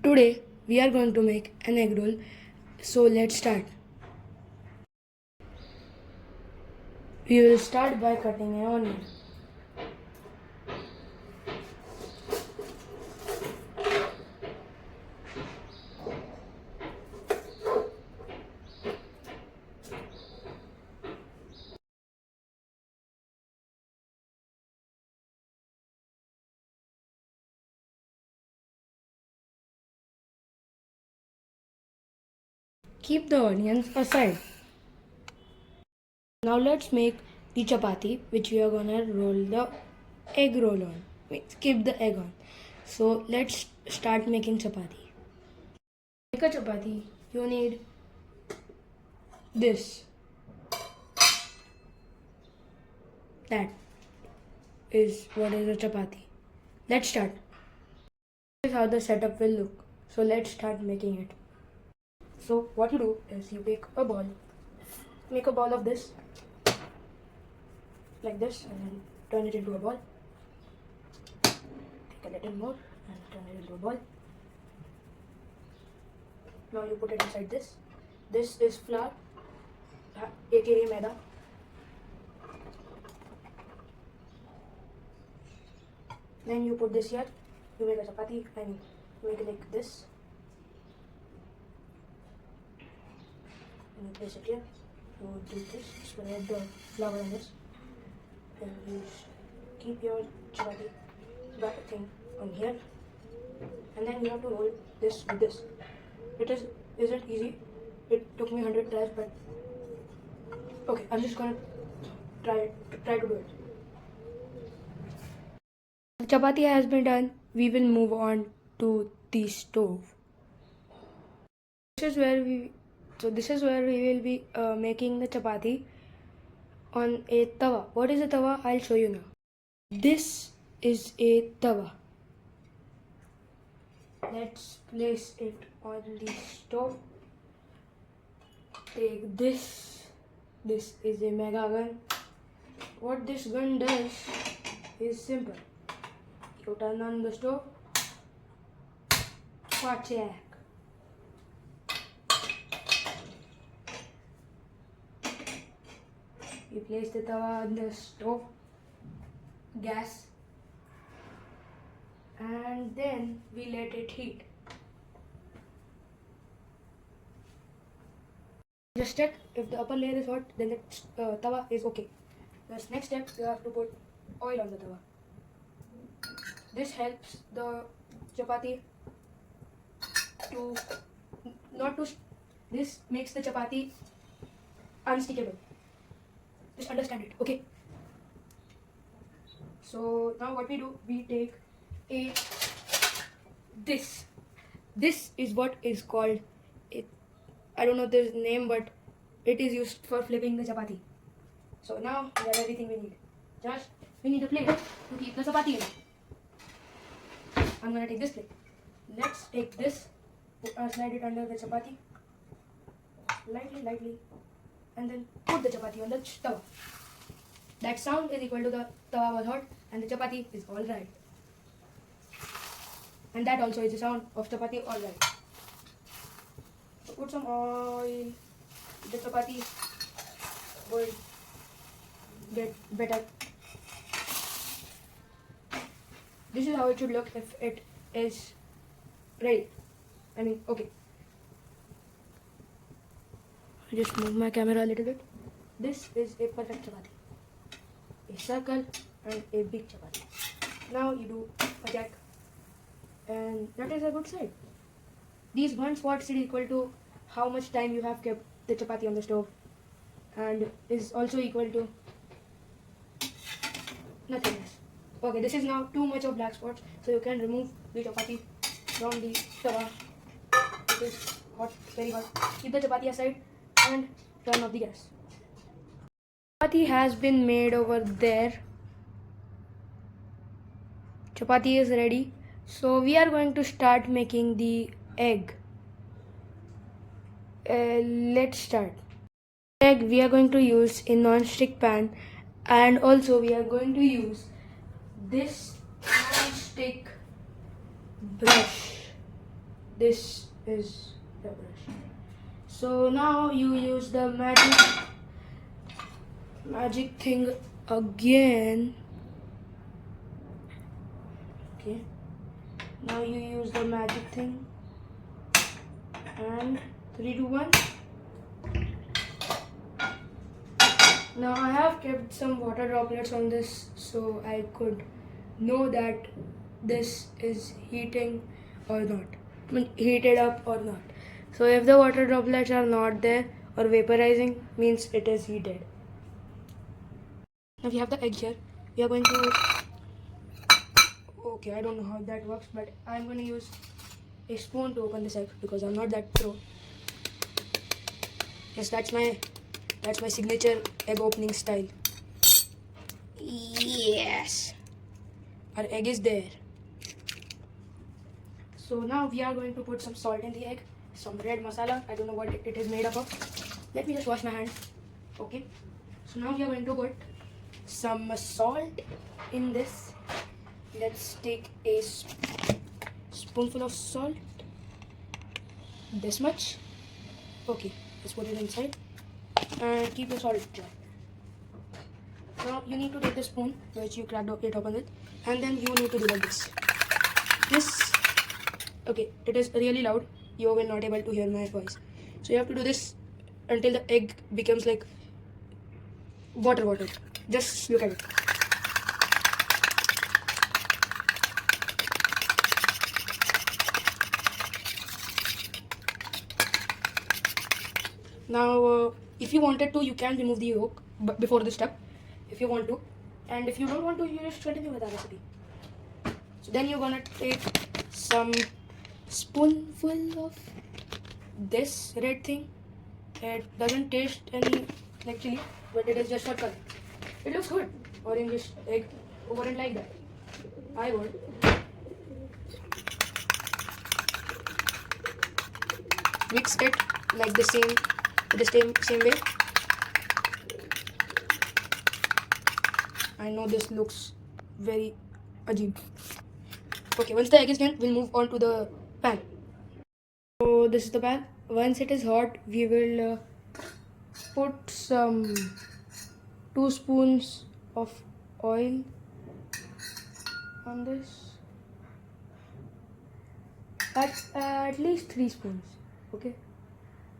Today we are going to make an egg roll. So let's start. We will start by cutting an onion. Keep the onions aside. Now let's make the chapati, which we are gonna roll the egg roll on. Skip the egg on. So let's start making chapati. To make a chapati, you need this. That is what is a chapati. Let's start. This is how the setup will look. So let's start making it. So what you do is you take a ball, make a ball of this, like this, and then turn it into a ball. Take a little more and turn it into a ball. Now you put it inside this. This is flour, aka maida. Then you put this here. You make a chapati and make it like this. And you place it here. You do this, spread the flour on this. Then you keep your chapati batter thing on here. And then you have to roll this with this. It isn't easy. It took me 100 tries, but okay, I'm just gonna try to do it. The chapati has been done. We will move on to the stove. This is where we will be making the chapati on a tawa. What is a tawa? I'll show you now. This is a tawa. Let's place it on the stove. Take this. This is a mega gun. What this gun does is simple. You turn on the stove. Check. You place the tawa on the stove, gas, and then we let it heat. Just check if the upper layer is hot, then the tawa is okay. The next step, you have to put oil on the tawa. This helps the chapati this makes the chapati unstickable. Just understand it, okay? So now what we do, we take this. This is what is called I don't know the name, but it is used for flipping the chapati. So now we have everything we need. Just we need a plate to keep the chapati in. I'm gonna take this plate. Let's take this, slide it under the chapati, lightly, and then put the chapati on the tawa. That sound is equal to the tawa was hot and the chapati is alright. And that also is the sound of chapati alright. So put some oil. The chapati will get better. This is how it should look if it is ready. Okay. I just move my camera a little bit. This is a perfect chapati. A circle and a big chapati. Now you do a jack, and that is a good side. These one spots is equal to how much time you have kept the chapati on the stove, and is also equal to nothing else. Okay, this is now too much of black spots, so you can remove the chapati from the tawa. It is hot, very hot. Keep the chapati aside and turn off the gas. Chapati has been made over there. Chapati is ready. So we are going to start making the egg. Let's start. Egg we are going to use a non-stick pan, and also we are going to use this non-stick brush. this is the brush. So now you use the magic thing again. Okay, now you use the magic thing, and 3, 2, 1. Now I have kept some water droplets on this so I could know that this is heating or not. I mean, heated up or not. So if the water droplets are not there or vaporizing, means it is heated. Now we have the egg here. We are going to, okay, I don't know how that works, but I'm going to use a spoon to open this egg because I'm not that pro. Yes, that's my signature egg opening style. Yes, our egg is there. So now we are going to put some salt in the egg, some red masala. I don't know what it is made up of. Let me just wash my hands. Okay, so now we are going to put some salt in this. Let's take a spoonful of salt. This much. Okay, let's put it inside and keep the salt dry. Now you need to take the spoon which you cracked it open with, and then you need to do like this. Okay, it is really loud. You will not able to hear my voice. So you have to do this until the egg becomes like water. Just look at it. Now, if you wanted to, you can remove the yolk before this step, if you want to. And if you don't want to, you just continue with the recipe. So then you're gonna take some spoonful of this red thing. It doesn't taste any like chili, but it is just for color. It looks good. Orange egg. Who wouldn't like that? I would. Mix it like the same way. I know this looks very ajib. Okay, once the egg is done, we'll move on to the pan. So this is the pan. Once it is hot, we will put some 2 spoons of oil on this. At least 3 spoons. Okay,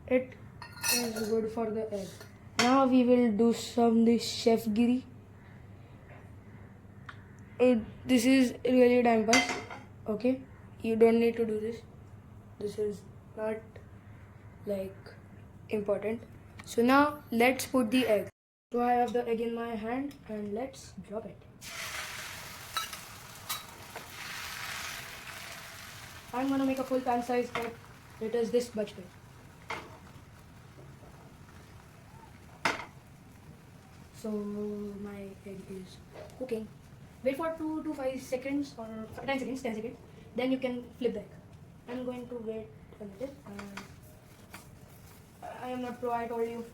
it is good for the egg. Now we will do some this chef giri. This is really time pass. Okay, you don't need to do this. This is not like important. So now let's put the egg. So I have the egg in my hand and let's drop it. I'm gonna make a full pan size egg. It is this much big. So my egg is cooking. Wait for 2 to 5 seconds or 10 seconds, then you can flip the egg. I'm going to wait a minute. I am not pro, I told you.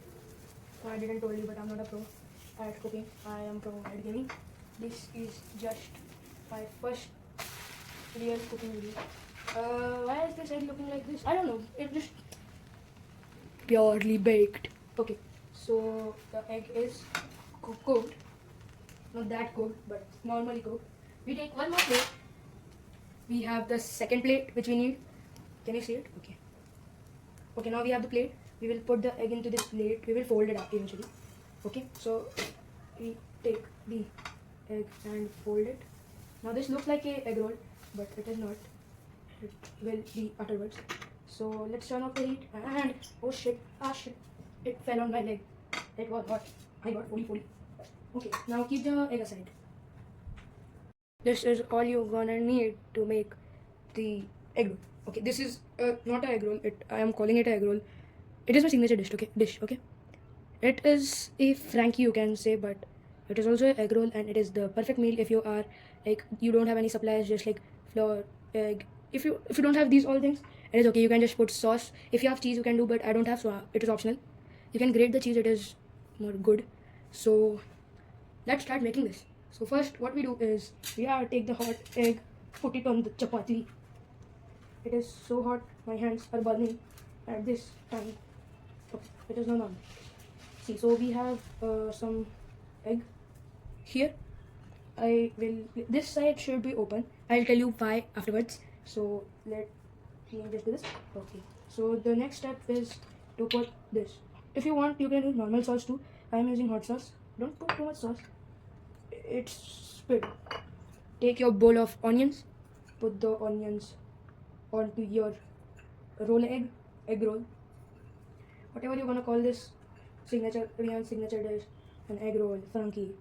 I didn't tell you, but I'm not a pro at cooking. I am pro at gaming. This is just my first real cooking video. Why is this egg looking like this? I don't know. It just purely baked. Okay, so the egg is cooked. Not that cooked, but normally cooked. We take one more plate. We have the second plate which we need. Can you see it? Okay. Okay, now we have the plate. We will put the egg into this plate. We will fold it up eventually. Okay, so we take the egg and fold it. Now this looks like a egg roll, but it is not. It will be afterwards. So let's turn off the heat and oh shit, it fell on my leg. It was hot. I got 40. Okay, now keep the egg aside. This is all you're gonna need to make the egg roll. Okay, this is not an egg roll. I am calling it an egg roll. It is my signature dish. Okay, it is a Frankie, you can say, but it is also an egg roll, and it is the perfect meal if you are like you don't have any supplies, just like flour, egg. If you don't have these all things, it is okay. You can just put sauce. If you have cheese, you can do, but I don't have, so it is optional. You can grate the cheese. It is more good. So let's start making this. So first what we do is we take the hot egg, put it on the chapati. it is so hot, my hands are burning at this time. Okay, it is not on. See, so we have some egg here. This side should be open. I'll tell you why afterwards. So let me just do this. Okay, so the next step is to put this. If you want, you can use normal sauce too. I'm using hot sauce. Don't put too much sauce. It's spit. Take your bowl of onions. Put the onions onto your egg roll. Whatever you're gonna call this, Rihan's signature dish, an egg roll, Frankie.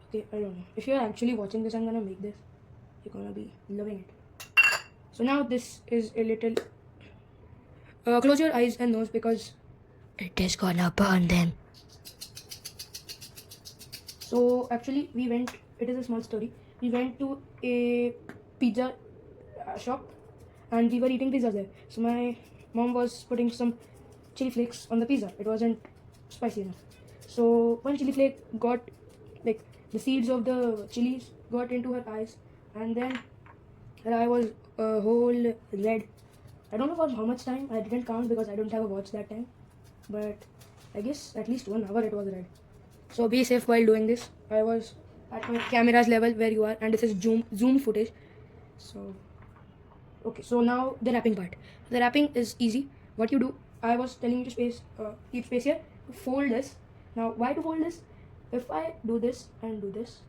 Okay, I don't know. If you're actually watching this, I'm gonna make this. You're gonna be loving it. So now this is a little. Close your eyes and nose because it is gonna burn them. So actually, we went. It is a small story. We went to a pizza shop, and we were eating pizzas there. So my mom was putting some chili flakes on the pizza. It wasn't spicy enough. So one chili flake got like the seeds of the chilies got into her eyes, and then her eye was a whole red. I don't know for how much time. I didn't count because I don't have a watch that time, but I guess at least 1 hour it was red. So be safe while doing this. I was at my camera's level where you are, and this is zoom footage. So okay, so now the wrapping part. The wrapping is easy. What you do, I was telling you to keep space here. Fold this. Now, why to fold this? If I do this and do this,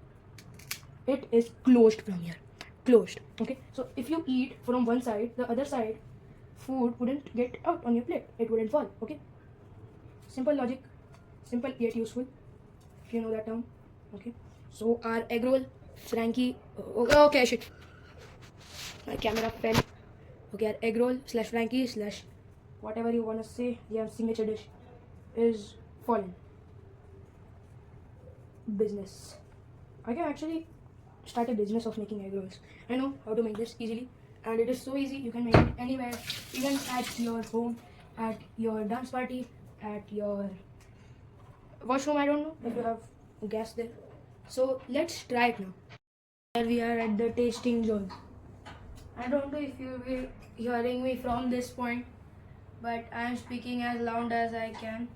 it is closed from here. Closed. Okay. So if you eat from one side, the other side, food wouldn't get out on your plate. It wouldn't fall. Okay. Simple logic. Simple yet useful. If you know that term. Okay. So our egg roll, Frankie. Okay, shit. My camera fell. Okay, our egg roll slash Frankie slash whatever you want to say, your signature dish is fallen. Business. I can actually start a business of making egg rolls. I know how to make this easily, and it is so easy. You can make it anywhere, even at your home, at your dance party, at your washroom. I don't know if you have gas there. So let's try it now. Here we are at the tasting zone. I don't know if you'll be hearing me from this point, but I am speaking as loud as I can.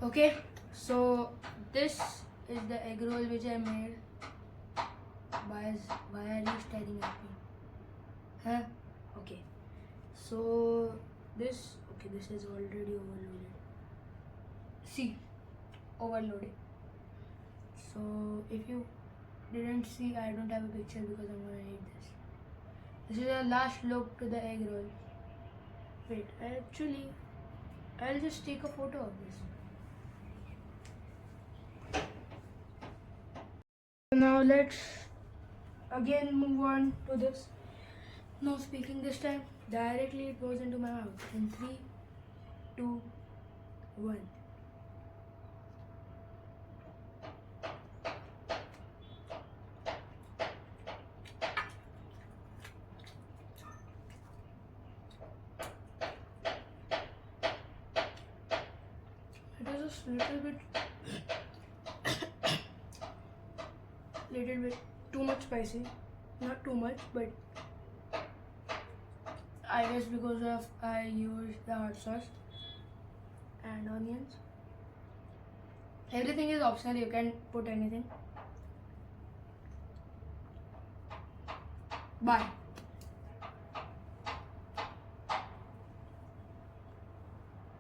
Okay, so this is the egg roll which I made. Why are you staring at me? Huh? Okay. So this is already overloaded. See, overloaded. So if you didn't see, I don't have a picture because I'm gonna eat this. This is a last look to the egg roll. Wait, I'll just take a photo of this. Now let's again move on to this. No speaking this time. Directly it goes into my mouth. In 3, 2, 1. It is just little bit too much spicy. Not too much, but I guess because of I used the hot sauce and onions. Everything is optional, you can put anything. Bye.